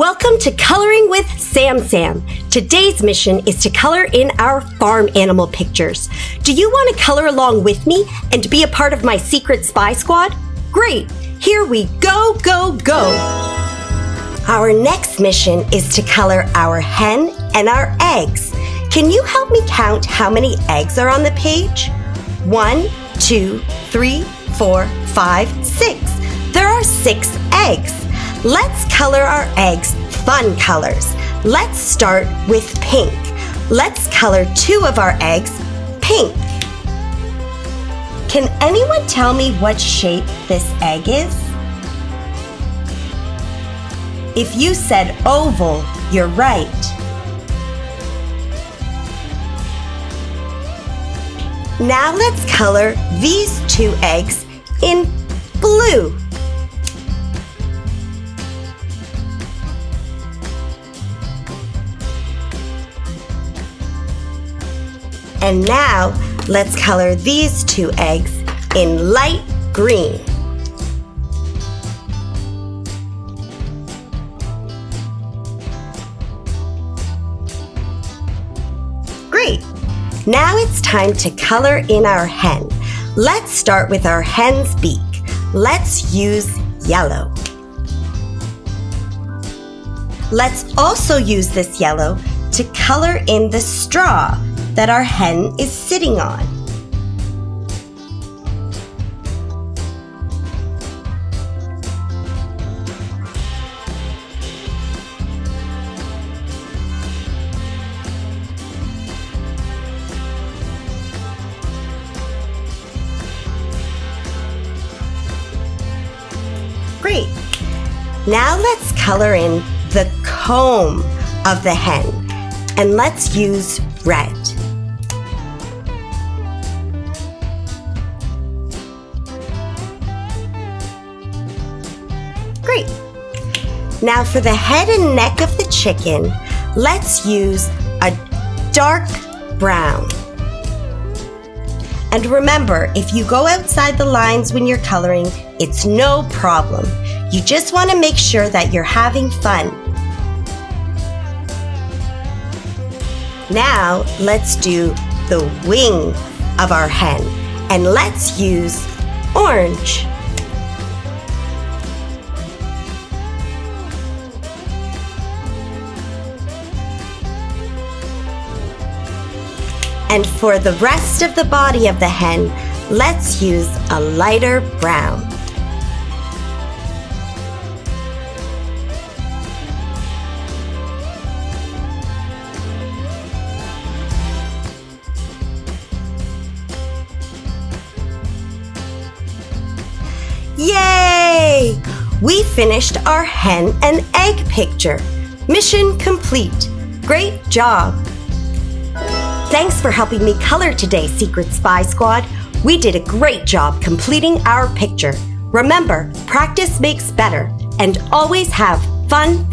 Welcome to Coloring with Sam. Today's mission is to color in our farm animal pictures. Do you want to color along with me and be a part of my secret spy squad? Great! Here we go! Our next mission is to color our hen and our eggs. Can you help me count how many eggs are on the page? 1, 2, 3, 4, 5, 6. There are 6 eggs. Let's color our eggs fun colors. Let's start with pink. Let's color 2 of our eggs pink. Can anyone tell me what shape this egg is? If you said oval, you're right. Now let's color these 2 eggs in blue. And now, let's color these 2 eggs in light green. Great! Now it's time to color in our hen. Let's start with our hen's beak. Let's use yellow. Let's also use this yellow to color in the straw that our hen is sitting on. Great! Now let's color in the comb of the hen, and let's use red. Great! Now for the head and neck of the chicken, let's use a dark brown. And remember, if you go outside the lines when you're coloring, it's no problem. You just want to make sure that you're having fun. Now, let's do the wing of our hen, and let's use orange. And for the rest of the body of the hen, let's use a lighter brown. Yay! We finished our hen and egg picture. Mission complete. Great job! Thanks for helping me color today, Secret Spy Squad. We did a great job completing our picture. Remember, practice makes better, and always have fun.